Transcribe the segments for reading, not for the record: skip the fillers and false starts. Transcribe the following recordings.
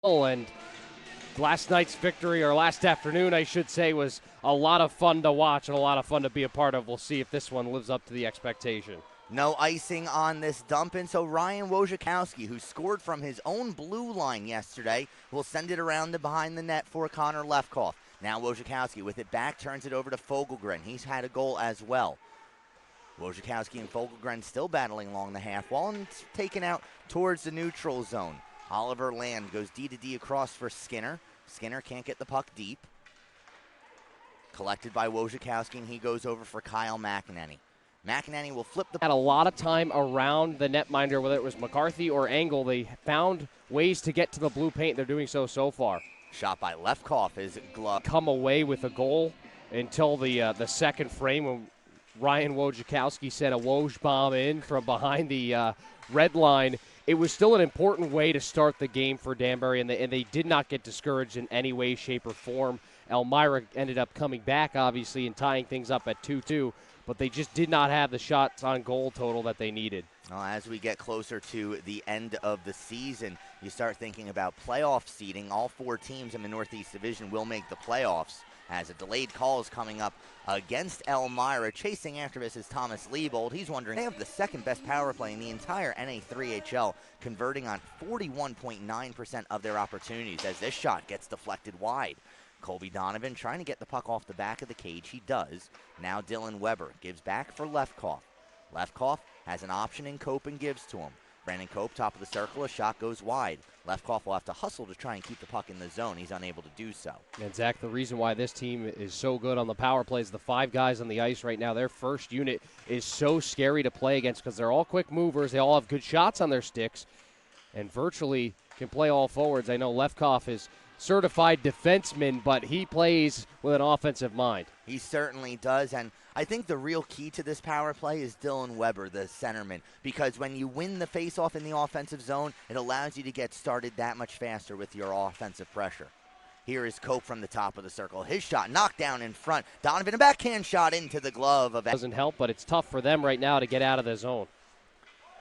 And last night's victory, or last afternoon, I should say, was a lot of fun to watch and a lot of fun to be a part of. We'll see if this one lives up to the expectation. No icing on this dump-in, so Ryan Wojciechowski, who scored from his own blue line yesterday, will send it around to behind the net for Connor Lefkoff. Now Wojciechowski with it back, turns it over to Fogelgren. He's had a goal as well. Wojciechowski and Fogelgren still battling along the half wall and it's taken out towards the neutral zone. Oliver Land goes D-to-D across for Skinner. Skinner can't get the puck deep. Collected by Wojciechowski, and he goes over for Kyle McEnany. McEnany will flip the... Had a lot of time around the netminder, whether it was McCarthy or Engel. They found ways to get to the blue paint. They're doing so far. Shot by Lefkoff is glove. Come away with a goal until the second frame when Ryan Wojciechowski sent a Woj bomb in from behind the red line. It was still an important way to start the game for Danbury, and they did not get discouraged in any way, shape, or form. Elmira ended up coming back, obviously, and tying things up at 2-2, but they just did not have the shots on goal total that they needed. Well, as we get closer to the end of the season, you start thinking about playoff seeding. All four teams in the Northeast Division will make the playoffs, as a delayed call is coming up against Elmira. Chasing after this is Thomas Liebold. He's wondering, they have the second best power play in the entire NA3HL, converting on 41.9% of their opportunities as this shot gets deflected wide. Kolby Donovan trying to get the puck off the back of the cage. He does. Now Dylan Weber gives back for Lefkoff. Lefkoff has an option in Cope and gives to him. Brandon Cope, top of the circle, a shot goes wide. Lefkoff will have to hustle to try and keep the puck in the zone. He's unable to do so. And Zach, the reason why this team is so good on the power play is the five guys on the ice right now. Their first unit is so scary to play against because they're all quick movers. They all have good shots on their sticks and virtually can play all forwards. I know Lefkoff is certified defenseman, but he plays with an offensive mind. He certainly does, and I think the real key to this power play is Dylan Weber, the centerman, because when you win the faceoff in the offensive zone, it allows you to get started that much faster with your offensive pressure. Here is Cope from the top of the circle. His shot knocked down in front. Donovan, a backhand shot into the glove of... Doesn't help, but it's tough for them right now to get out of the zone.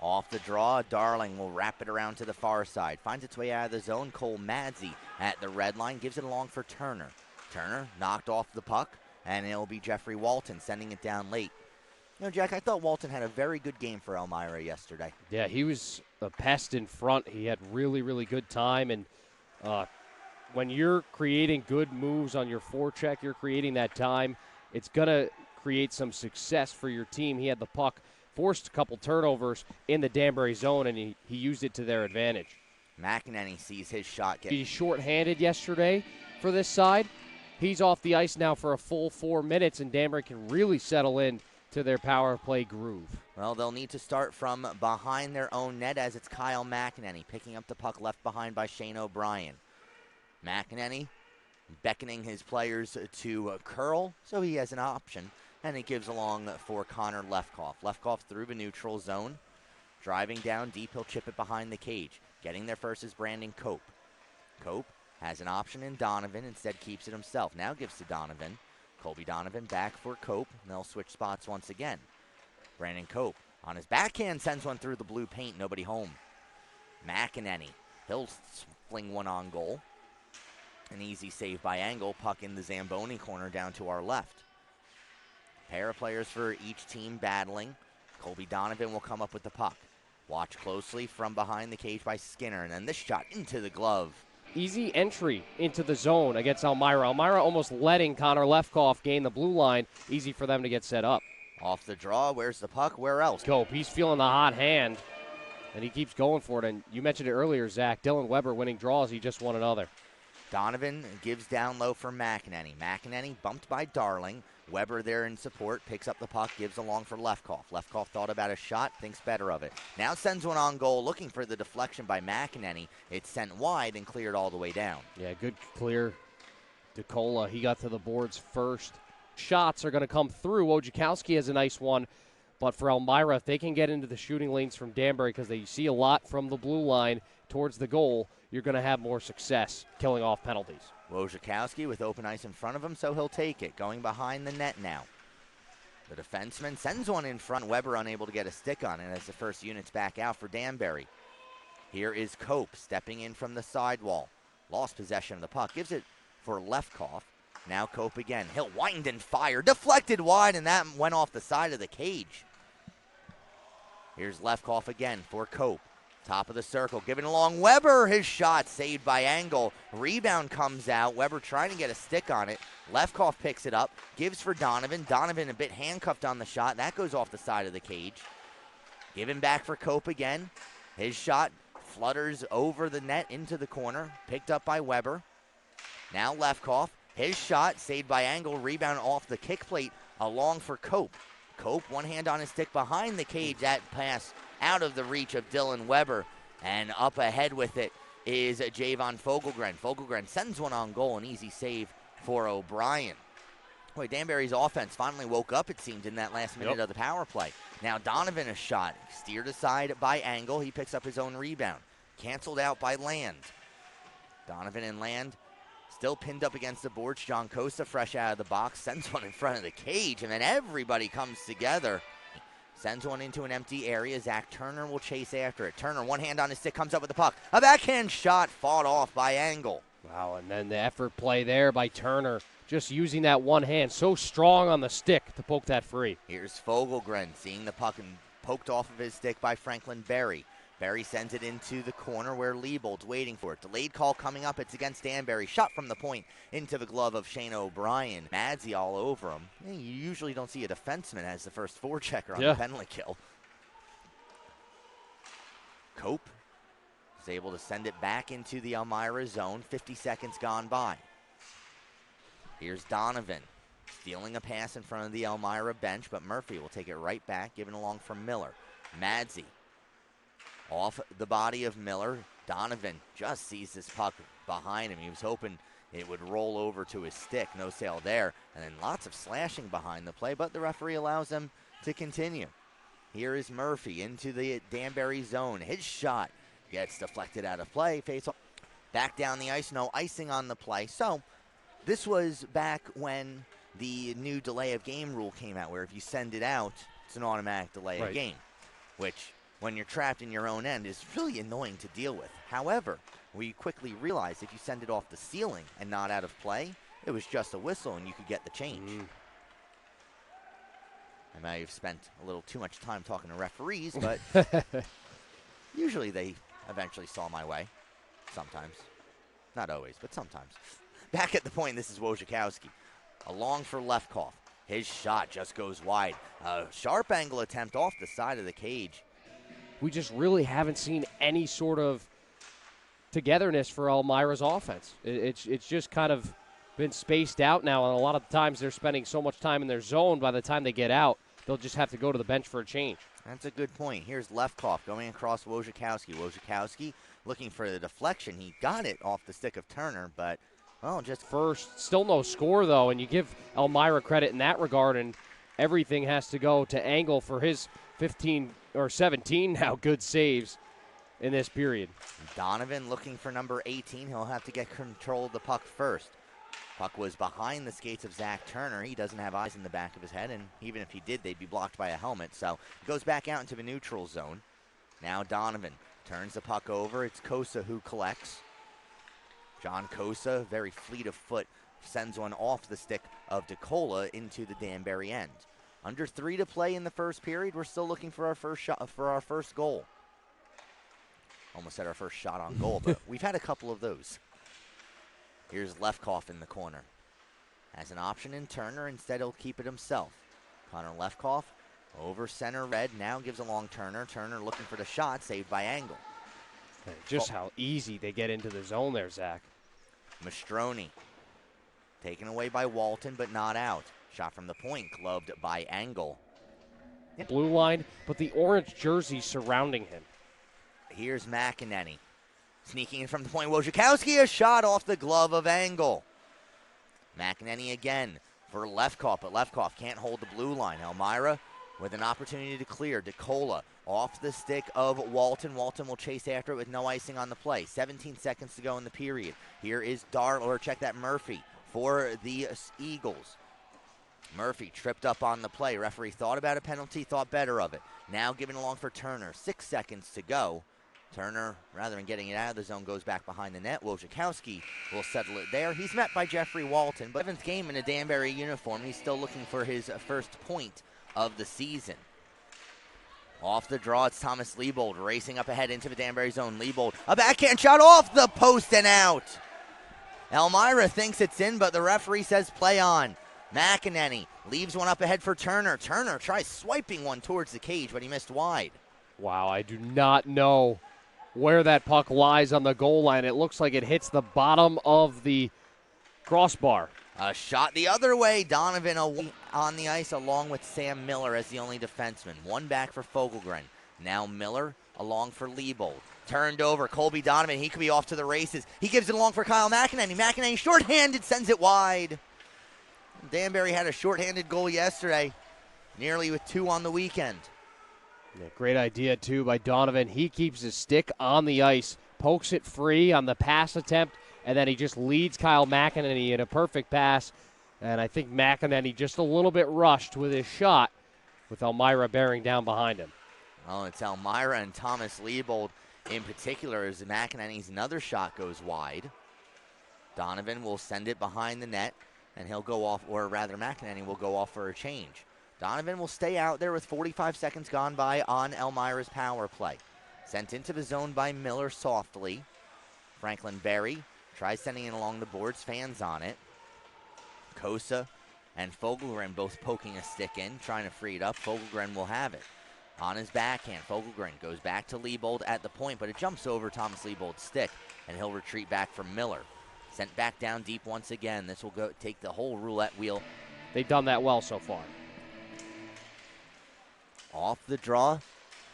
Off the draw, Darling will wrap it around to the far side. Finds its way out of the zone. Cole Madzi at the red line gives it along for Turner. Turner knocked off the puck, and it'll be Jeffrey Walton sending it down late. You know, Jack, I thought Walton had a very good game for Elmira yesterday. Yeah, he was a pest in front. He had really, really good time, and when you're creating good moves on your forecheck, you're creating that time, it's going to create some success for your team. He had the puck, forced a couple turnovers in the Danbury zone, and he used it to their advantage. McEnany sees his shot get... He's shorthanded yesterday for this side. He's off the ice now for a full 4 minutes, and Danbury can really settle in to their power play groove. Well, they'll need to start from behind their own net as it's Kyle McEnany picking up the puck left behind by Shane O'Brien. McEnany beckoning his players to curl, so he has an option. And it gives along for Connor Lefkoff. Lefkoff through the neutral zone. Driving down deep, he'll chip it behind the cage. Getting there first is Brandon Cope. Cope has an option in Donovan, instead keeps it himself. Now gives to Donovan. Kolby Donovan back for Cope. And they'll switch spots once again. Brandon Cope on his backhand sends one through the blue paint. Nobody home. McEnany. He'll fling one on goal. An easy save by Engel. Puck in the Zamboni corner down to our left. Pair of players for each team battling. Kolby Donovan will come up with the puck. Watch closely from behind the cage by Skinner, and then this shot into the glove. Easy entry into the zone against Elmira. Elmira almost letting Connor Lefkoff gain the blue line. Easy for them to get set up. Off the draw, where's the puck? Where else? Cope, he's feeling the hot hand, and he keeps going for it. And you mentioned it earlier, Zach. Dylan Weber winning draws. He just won another. Donovan gives down low for McEnany. McEnany bumped by Darling. Weber there in support, picks up the puck, gives along for Lefkoff. Lefkoff thought about a shot, thinks better of it. Now sends one on goal, looking for the deflection by McEnany. It's sent wide and cleared all the way down. Yeah, good clear. DeCola, he got to the boards first. Shots are going to come through. Wojciechowski has a nice one. But for Elmira, if they can get into the shooting lanes from Danbury, because they see a lot from the blue line towards the goal, you're going to have more success killing off penalties. Wojciechowski with open ice in front of him, so he'll take it. Going behind the net now. The defenseman sends one in front. Weber unable to get a stick on it as the first unit's back out for Danbury. Here is Cope stepping in from the sidewall. lost possession of the puck. Gives it for Lefkoff. Now Cope again. He'll wind and fire. Deflected wide, and that went off the side of the cage. Here's Lefkoff again for Cope. Top of the circle, giving along Weber. His shot saved by Angle. Rebound comes out. Weber trying to get a stick on it. Lefkoff picks it up, gives for Donovan. Donovan a bit handcuffed on the shot. That goes off the side of the cage. Giving back for Cope again. His shot flutters over the net into the corner. Picked up by Weber. Now Lefkoff. His shot saved by Angle. Rebound off the kick plate along for Cope. Cope, one hand on his stick behind the cage. That pass out of the reach of Dylan Weber. And up ahead with it is Javon Fogelgren. Fogelgren sends one on goal. An easy save for O'Brien. Boy, Danbury's offense finally woke up, it seemed, in that last minute of the power play. Now Donovan a shot. Steered aside by Angle. He picks up his own rebound. Canceled out by Land. Donovan and Land still pinned up against the boards. John Costa fresh out of the box. Sends one in front of the cage, and then everybody comes together. Sends one into an empty area. Zach Turner will chase after it. Turner, one hand on his stick, comes up with the puck. A backhand shot fought off by Angle. Wow, and then the effort play there by Turner. Just using that one hand, so strong on the stick to poke that free. Here's Fogelgren seeing the puck and poked off of his stick by Franklin Berry. Berry sends it into the corner where Liebold's waiting for it. Delayed call coming up. It's against Danbury. Shot from the point into the glove of Shane O'Brien. Madsey all over him. You usually don't see a defenseman as the first forechecker on the penalty kill. Cope is able to send it back into the Elmira zone. 50 seconds gone by. Here's Donovan stealing a pass in front of the Elmira bench, but Murphy will take it right back, given along from Miller. Madsey off the body of Miller. Donovan just sees this puck behind him. He was hoping it would roll over to his stick. No sale there. And then lots of slashing behind the play, but the referee allows them to continue. Here is Murphy into the Danbury zone. His shot gets deflected out of play. Face off. Back down the ice. No icing on the play. So this was back when the new delay of game rule came out, where if you send it out, it's an automatic delay of game, which when you're trapped in your own end is really annoying to deal with. However, we quickly realized if you send it off the ceiling and not out of play, it was just a whistle and you could get the change. I may have spent a little too much time talking to referees, but usually they eventually saw my way. Sometimes. Not always, but sometimes. Back at the point, this is Wojciechowski. Along for Lefkoff. His shot just goes wide. A sharp angle attempt off the side of the cage. We just really haven't seen any sort of togetherness for Elmira's offense. It's just kind of been spaced out now, and a lot of times they're spending so much time in their zone, by the time they get out, they'll just have to go to the bench for a change. That's a good point. Here's Lefkoff going across Wojciechowski. Wojciechowski looking for the deflection. He got it off the stick of Turner, but, well, just first. Still no score, though, and you give Elmira credit in that regard, and everything has to go to Angle for his 15 or 17 now good saves in this period. Donovan looking for number 18. He'll have to get control of the puck first. Puck was behind the skates of Zach Turner. He doesn't have eyes in the back of his head, and even if he did, they'd be blocked by a helmet. So he goes back out into the neutral zone. Now Donovan turns the puck over. It's Kosa who collects. John Kosa, very fleet of foot, sends one off the stick of DeCola into the Danbury end. Under 3 to play in the first period. We're still looking for our first shot, for our first goal. Almost had our first shot on goal, but we've had a couple of those. Here's Lefkoff in the corner. Has an option in Turner. Instead, he'll keep it himself. Connor Lefkoff over center red. Now gives along Turner. Turner looking for the shot. Saved by Angle. Just how easy they get into the zone there, Zach. Mastroni taken away by Walton, but not out. Shot from the point, gloved by Angle. Blue line, but the orange jersey surrounding him. Here's McEnany. Sneaking in from the point, Wojciechowski, a shot off the glove of Angle. McEnany again for Lefkoff, but Lefkoff can't hold the blue line. Elmira with an opportunity to clear. DeCola off the stick of Walton. Walton will chase after it with no icing on the play. 17 seconds to go in the period. Here is Murphy for the Eagles. Murphy tripped up on the play. Referee thought about a penalty, thought better of it. Now giving along for Turner. 6 seconds to go. Turner, rather than getting it out of the zone, goes back behind the net. Wojciechowski will settle it there. He's met by Jeffrey Walton, but 7th game in a Danbury uniform. He's still looking for his first point of the season. Off the draw, it's Thomas Liebold racing up ahead into the Danbury zone. Liebold, a backhand shot off the post and out. Elmira thinks it's in, but the referee says play on. McEnany leaves one up ahead for Turner. Turner tries swiping one towards the cage, but he missed wide. Wow, I do not know where that puck lies on the goal line. It looks like it hits the bottom of the crossbar. A shot the other way. Donovan on the ice along with Sam Miller as the only defenseman. One back for Fogelgren. Now Miller along for Liebold. Turned over. Kolby Donovan, he could be off to the races. He gives it along for Kyle McEnany. McEnany shorthanded, sends it wide. Danbury had a shorthanded goal yesterday, nearly with 2 on the weekend. Yeah, great idea, too, by Donovan. He keeps his stick on the ice, pokes it free on the pass attempt, and then he just leads Kyle McEnany in a perfect pass. And I think McEnany just a little bit rushed with his shot, with Elmira bearing down behind him. Well, it's Elmira and Thomas Liebold in particular as McEnany's another shot goes wide. Donovan will send it behind the net, and he'll go off, or rather McEnany will go off for a change. Donovan will stay out there with 45 seconds gone by on Elmira's power play. Sent into the zone by Miller softly. Franklin Berry tries sending it along the boards, fans on it. Kosa and Fogelgren both poking a stick in, trying to free it up. Fogelgren will have it. On his backhand, Fogelgren goes back to Liebold at the point, but it jumps over Thomas Liebold's stick, and he'll retreat back from Miller. Sent back down deep once again. This will go take the whole roulette wheel. They've done that well so far. Off the draw,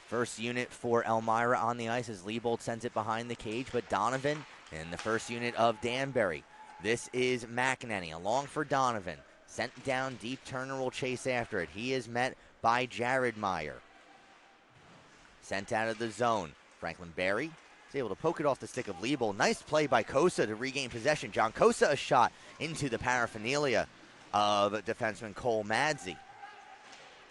first unit for Elmira on the ice as Liebold sends it behind the cage, but Donovan in the first unit of Danbury. This is McEnany along for Donovan. Sent down deep, Turner will chase after it. He is met by Jared Meyer. Sent out of the zone. Franklin Berry is able to poke it off the stick of Liebold. Nice play by Kosa to regain possession. John Kosa a shot into the paraphernalia of defenseman Cole Madzi.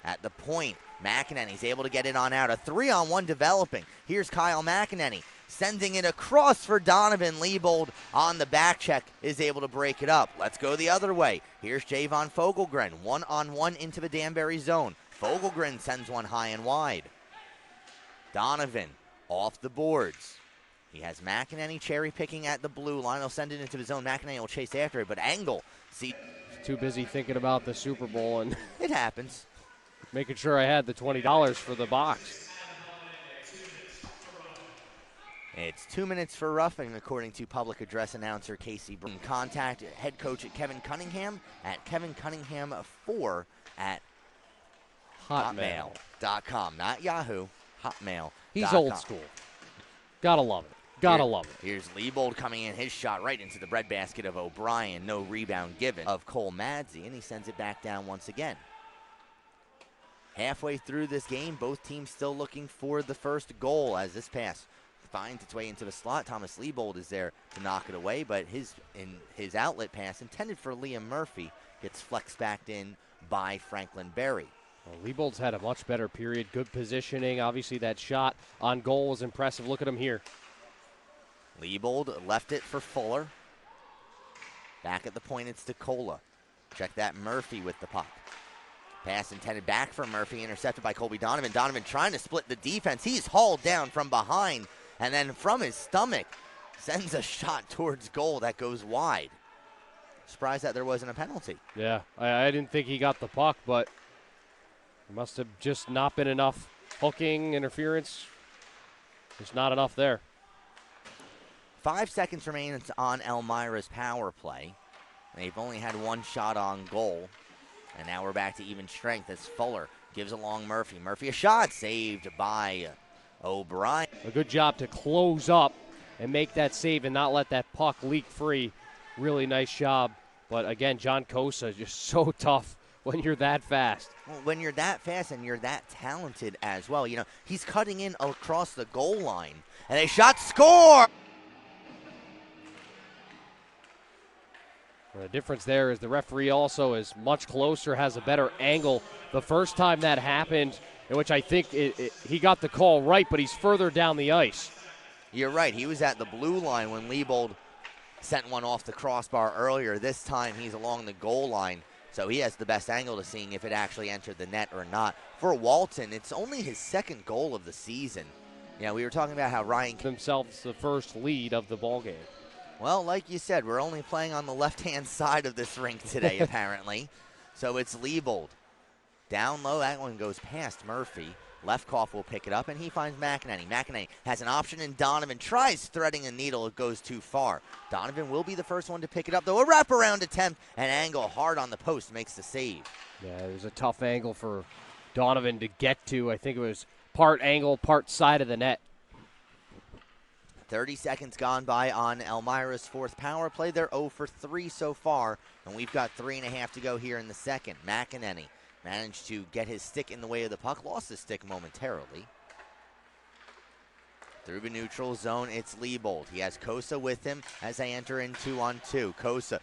At the point, McEnany's able to get it on out. A 3-on-1 developing. Here's Kyle McEnany sending it across for Donovan. Liebold on the back check is able to break it up. Let's go the other way. Here's Javon Fogelgren. 1-on-1 into the Danbury zone. Fogelgren sends one high and wide. Donovan off the boards. He has McEnany cherry picking at the blue line. He'll send it into his zone. McEnany will chase after it, but Engel too busy thinking about the Super Bowl and it happens. Making sure I had the $20 for the box. It's 2 minutes for roughing, according to public address announcer Casey Brown. Contact head coach at Kevin Cunningham at kevincunningham4 at hotmail.com. Not Yahoo, Hotmail. He's old school. Gotta love it. Gotta love it. Here's Liebold coming in, his shot right into the breadbasket of O'Brien. No rebound given of Cole Madzi, and he sends it back down once again. Halfway through this game, both teams still looking for the first goal as this pass finds its way into the slot. Thomas Liebold is there to knock it away, but his outlet pass intended for Liam Murphy gets flexed back in by Franklin Berry. Well, Liebold's had a much better period. Good positioning. Obviously, that shot on goal was impressive. Look at him here. Liebold left it for Fuller. Back at the point, it's DeCola. Check that, Murphy with the puck. Pass intended back for Murphy, intercepted by Kolby Donovan. Donovan trying to split the defense. He's hauled down from behind, and then from his stomach, sends a shot towards goal that goes wide. Surprised that there wasn't a penalty. Yeah, I didn't think he got the puck, but it must have just not been enough hooking, interference. There's not enough there. 5 seconds remain on Elmira's power play. They've only had one shot on goal. And now we're back to even strength as Fuller gives along Murphy. Murphy a shot saved by O'Brien. A good job to close up and make that save and not let that puck leak free. Really nice job. But again, John Kosa just so tough when you're that fast. Well, when you're that fast and you're that talented as well. You know, he's cutting in across the goal line. And a shot, score! The difference there is the referee also is much closer, has a better angle. The first time that happened, in which I think he got the call right, but he's further down the ice. You're right. He was at the blue line when Liebold sent one off the crossbar earlier. This time he's along the goal line, so he has the best angle to seeing if it actually entered the net or not. For Walton, it's only his second goal of the season. Yeah, we were talking about how Ryan themselves the first lead of the ball game. Well, like you said, we're only playing on the left-hand side of this rink today, apparently. So it's Liebold. Down low, that one goes past Murphy. Lefkoff will pick it up, and he finds McEnany. McEnany has an option, and Donovan tries threading a needle. It goes too far. Donovan will be the first one to pick it up, though. A wraparound attempt, and Angle hard on the post makes the save. Yeah, it was a tough angle for Donovan to get to. I think it was part angle, part side of the net. 30 seconds gone by on Elmira's fourth power play. They're 0 for 3 so far, and we've got 3.5 to go here in the second. McEnany managed to get his stick in the way of the puck, lost his stick momentarily. Through the neutral zone, it's Liebold. He has Kosa with him as they enter in 2-on-2. Kosa,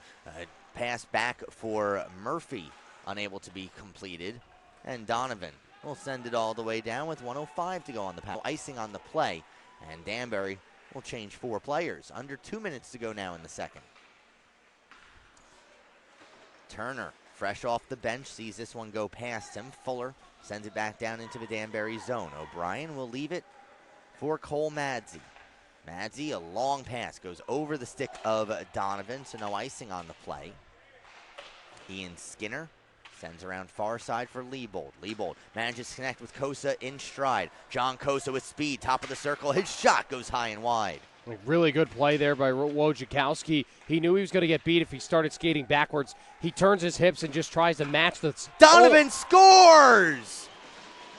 pass back for Murphy, unable to be completed. And Donovan will send it all the way down with 1:05 to go on the power. Icing on the play, and Danbury will change 4 players. Under 2 minutes to go now in the second. Turner, fresh off the bench, sees this one go past him. Fuller sends it back down into the Danbury zone. O'Brien will leave it for Cole Madsey. Madsey, a long pass, goes over the stick of Donovan, so no icing on the play. Ian Skinner sends around far side for Liebold. Liebold manages to connect with Kosa in stride. John Kosa with speed, top of the circle. His shot goes high and wide. Really good play there by Wojciechowski. He knew he was going to get beat if he started skating backwards. He turns his hips and just tries to match the... Donovan scores!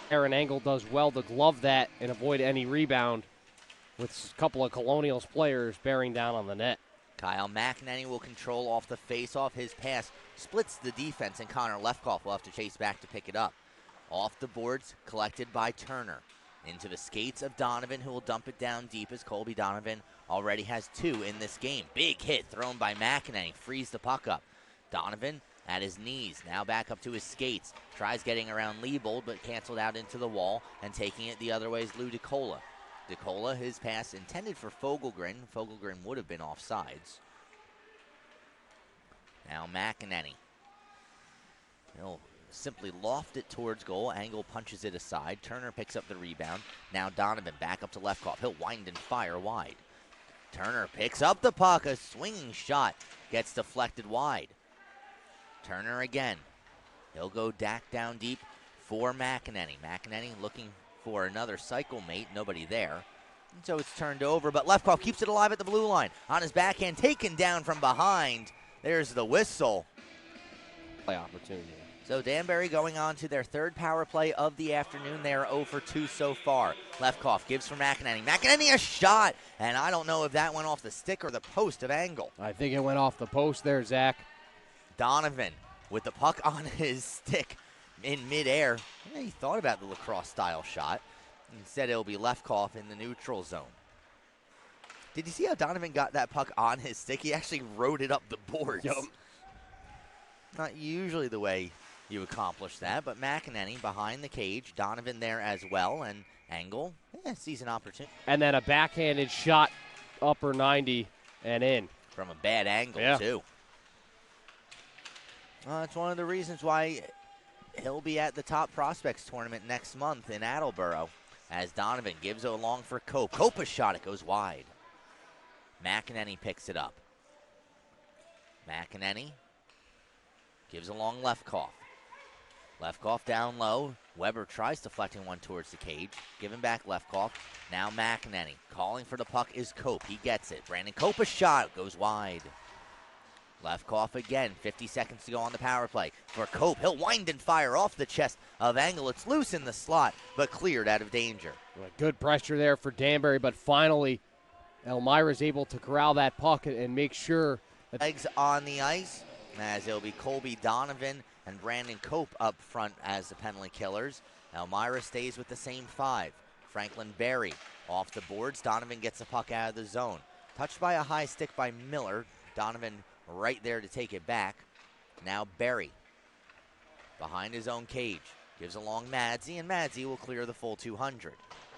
Aaron Angle does well to glove that and avoid any rebound with a couple of Colonials players bearing down on the net. Kyle McEnany will control off the face-off. His pass splits the defense, and Connor Lefkoff will have to chase back to pick it up. Off the boards, collected by Turner. Into the skates of Donovan, who will dump it down deep as Kolby Donovan already has 2 in this game. Big hit thrown by McEnany, frees the puck up. Donovan at his knees, now back up to his skates. Tries getting around Liebold, but canceled out into the wall, and taking it the other way is Lou DeCola. DeCola, his pass intended for Fogelgren. Fogelgren would have been offsides. Now McEnany. He'll simply loft it towards goal. Angle punches it aside. Turner picks up the rebound. Now Donovan back up to Lefkoff. He'll wind and fire wide. Turner picks up the puck. A swinging shot gets deflected wide. Turner again. He'll go down deep for McEnany. McEnany looking for another cycle mate. Nobody there. And so it's turned over, but Lefkoff keeps it alive at the blue line. On his backhand, taken down from behind. There's the whistle. Play opportunity. So Danbury going on to their third power play of the afternoon. They are 0 for 2 so far. Lefkoff gives for McEnany. McEnany a shot, and I don't know if that went off the stick or the post of Angle. I think it went off the post there, Zach. Donovan with the puck on his stick in midair. Yeah, he thought about the lacrosse-style shot. Instead, it'll be Lefkoff in the neutral zone. Did you see how Donovan got that puck on his stick? He actually rode it up the boards. Yep. Not usually the way you accomplish that, but McEnany behind the cage. Donovan there as well, and Angle sees an opportunity. And then a backhanded shot, upper 90 and in. From a bad angle, too. It's one of the reasons why he'll be at the top prospects tournament next month in Attleboro, as Donovan gives it along for Cope. Cope a shot, it goes wide. McEnany picks it up. McEnany gives along Lefkoff. Lefkoff down low. Weber tries deflecting one towards the cage. Giving back Lefkoff. Now McEnany. Calling for the puck is Cope. He gets it. Brandon Cope a shot. Goes wide. Lefkoff again. 50 seconds to go on the power play. For Cope, he'll wind and fire off the chest of Angle. It's loose in the slot, but cleared out of danger. Good pressure there for Danbury, but finally Elmira's able to corral that puck and make sure that legs on the ice, as it'll be Kolby Donovan and Brandon Cope up front as the penalty killers. Elmira stays with the same 5. Franklin Berry off the boards. Donovan gets the puck out of the zone. Touched by a high stick by Miller. Donovan right there to take it back. Now Berry behind his own cage. Gives along Madsey, and Madsey will clear the full 200.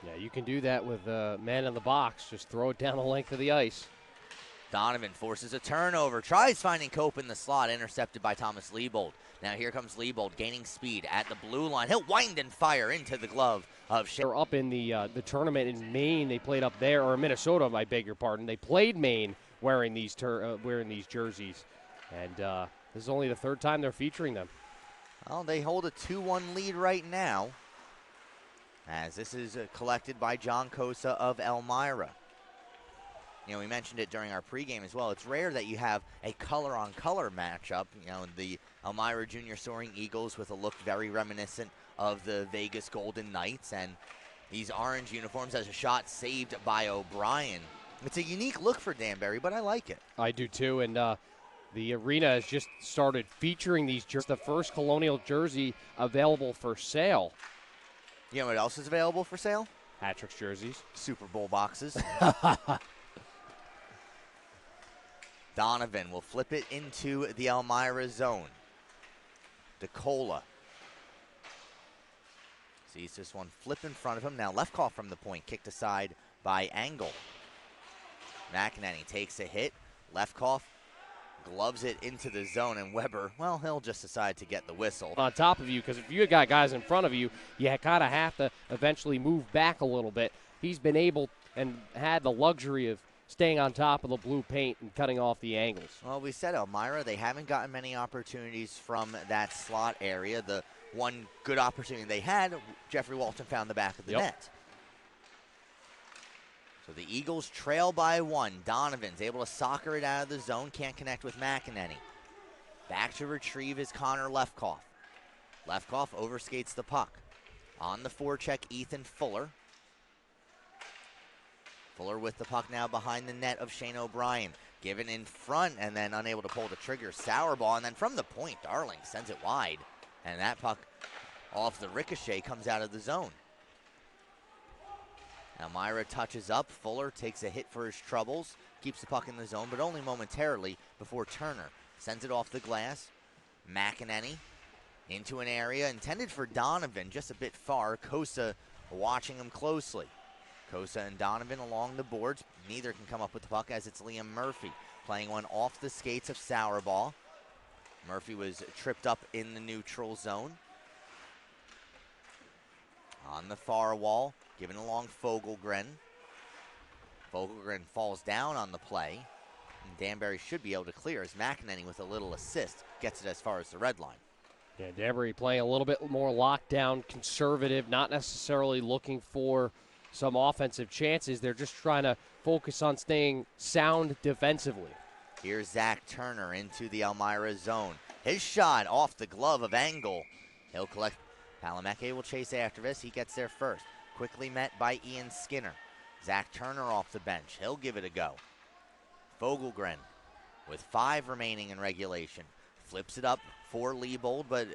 Yeah, you can do that with a man in the box. Just throw it down the length of the ice. Donovan forces a turnover, tries finding Cope in the slot, intercepted by Thomas Liebold. Now here comes Liebold gaining speed at the blue line. He'll wind and fire into the glove of Shea. They're up in the tournament in Maine. They played up there, or Minnesota, I beg your pardon. They played Maine wearing these jerseys, and this is only the third time they're featuring them. Well, they hold a 2-1 lead right now, as this is collected by John Cosa of Elmira. You know, we mentioned it during our pregame as well. It's rare that you have a color-on-color matchup. You know, the Elmira Junior Soaring Eagles with a look very reminiscent of the Vegas Golden Knights, and these orange uniforms as a shot saved by O'Brien. It's a unique look for Danbury, but I like it. I do too, and the arena has just started featuring these jerseys. The first Colonial jersey available for sale. You know what else is available for sale? Hat-Trick's jerseys. Super Bowl boxes. Donovan will flip it into the Elmira zone. DeCola sees this one flip in front of him. Now Lefkoff from the point, kicked aside by Angle. McEnany takes a hit. Lefkoff gloves it into the zone, and Weber, well, he'll just decide to get the whistle. On top of you, because if you got guys in front of you, you kind of have to eventually move back a little bit. He's been able and had the luxury of staying on top of the blue paint and cutting off the angles. Well, we said Elmira, they haven't gotten many opportunities from that slot area. The one good opportunity they had, Jeffrey Walton found the back of the net. So the Eagles trail by 1. Donovan's able to soccer it out of the zone, can't connect with McEnany. Back to retrieve is Connor Lefkoff. Lefkoff overskates the puck. On the forecheck, Ethan Fuller. Fuller with the puck now behind the net of Shane O'Brien. Given in front and then unable to pull the trigger. Sauerball, and then from the point, Darling sends it wide. And that puck off the ricochet comes out of the zone. Elmira touches up. Fuller takes a hit for his troubles. Keeps the puck in the zone, but only momentarily before Turner sends it off the glass. McEnany into an area intended for Donovan, just a bit far. Cosa watching him closely. Cosa and Donovan along the boards. Neither can come up with the puck as it's Liam Murphy playing one off the skates of Sauerball. Murphy was tripped up in the neutral zone. On the far wall, given along Fogelgren. Fogelgren falls down on the play. And Danbury should be able to clear as McEnany with a little assist gets it as far as the red line. Yeah, Danbury playing a little bit more lockdown, conservative, not necessarily looking for some offensive chances. They're just trying to focus on staying sound defensively. Here's Zach Turner into the Elmira zone. His shot off the glove of Angle. He'll collect. Palameke will chase after this. He gets there first. Quickly met by Ian Skinner. Zach Turner off the bench. He'll give it a go. Fogelgren with 5 remaining in regulation. Flips it up for Liebold, but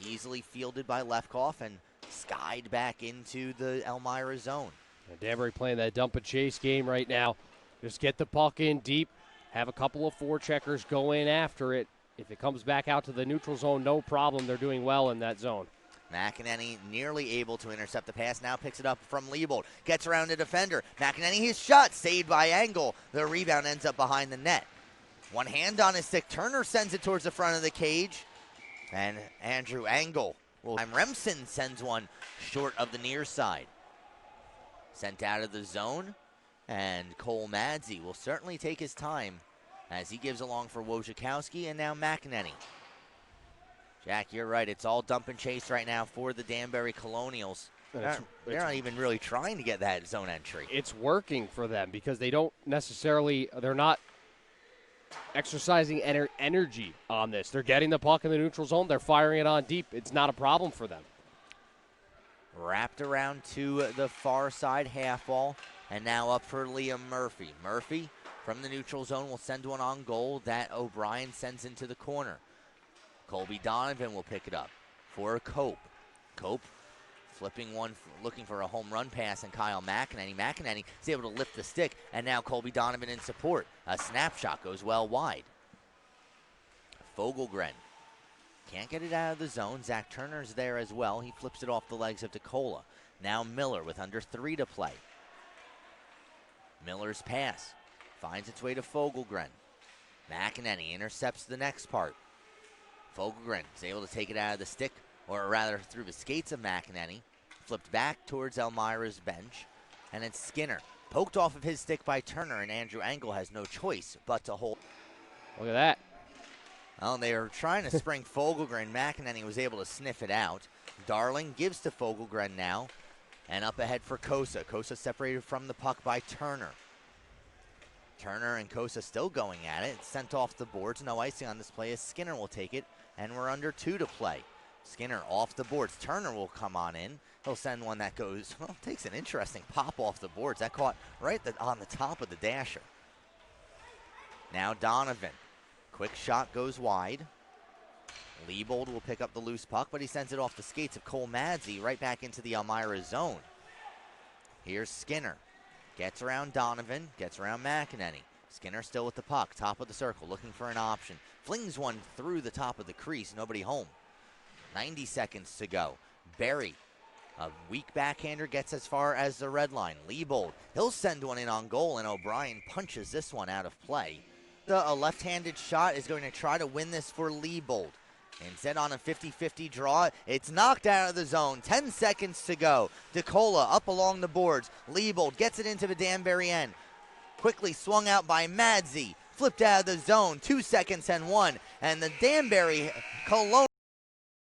easily fielded by Lefkoff and skied back into the Elmira zone. Danbury playing that dump and chase game right now. Just get the puck in deep, have a couple of forecheckers go in after it. If it comes back out to the neutral zone, no problem. They're doing well in that zone. McEnany nearly able to intercept the pass. Now picks it up from Liebold. Gets around the defender. McEnany, his shot saved by Angle. The rebound ends up behind the net. One hand on his stick. Turner sends it towards the front of the cage. And Andrew Angle. Remsen sends one short of the near side. Sent out of the zone. And Cole Madzi will certainly take his time as he gives along for Wojciechowski and now McEnany. Jack, you're right. It's all dump and chase right now for the Danbury Colonials. They're not even really trying to get that zone entry. It's working for them because they don't necessarily, they're not exercising energy on this. They're getting the puck in the neutral zone. They're firing it on deep. It's not a problem for them. Wrapped around to the far side half wall, and now up for Liam Murphy. Murphy from the neutral zone will send one on goal that O'Brien sends into the corner. Kolby Donovan will pick it up for Cope. Cope flipping one, looking for a home run pass, and Kyle McEnany. McEnany is able to lift the stick, and now Kolby Donovan in support. A snapshot goes well wide. Fogelgren can't get it out of the zone. Zach Turner's there as well. He flips it off the legs of DeCola. Now Miller with under 3 to play. Miller's pass finds its way to Fogelgren. McEnany intercepts the next part. Fogelgren is able to take it out of the stick, or rather through the skates of McEnany. Flipped back towards Elmira's bench, and it's Skinner. Poked off of his stick by Turner, and Andrew Engel has no choice but to hold. Look at that. Well, they were trying to spring Fogelgren. McEnany was able to sniff it out. Darling gives to Fogelgren now, and up ahead for Kosa. Kosa separated from the puck by Turner. Turner and Kosa still going at it. It's sent off the boards. No icing on this play as Skinner will take it, and we're under 2 to play. Skinner off the boards. Turner will come on in. He'll send one that goes, well, takes an interesting pop off the boards. That caught right on the top of the dasher. Now Donovan. Quick shot goes wide. Liebold will pick up the loose puck, but he sends it off the skates of Cole Madzy right back into the Elmira zone. Here's Skinner. Gets around Donovan, gets around McEnany. Skinner still with the puck, top of the circle, looking for an option. Flings one through the top of the crease, nobody home. 90 seconds to go. Berry, a weak backhander, gets as far as the red line. Liebold, he'll send one in on goal, and O'Brien punches this one out of play. A left-handed shot is going to try to win this for Liebold. Instead, on a 50-50 draw, it's knocked out of the zone. 10 seconds to go. DeCola up along the boards. Liebold gets it into the Danbury end. Quickly swung out by Madzy. Flipped out of the zone. 2 seconds and 1. And the Danbury Cologne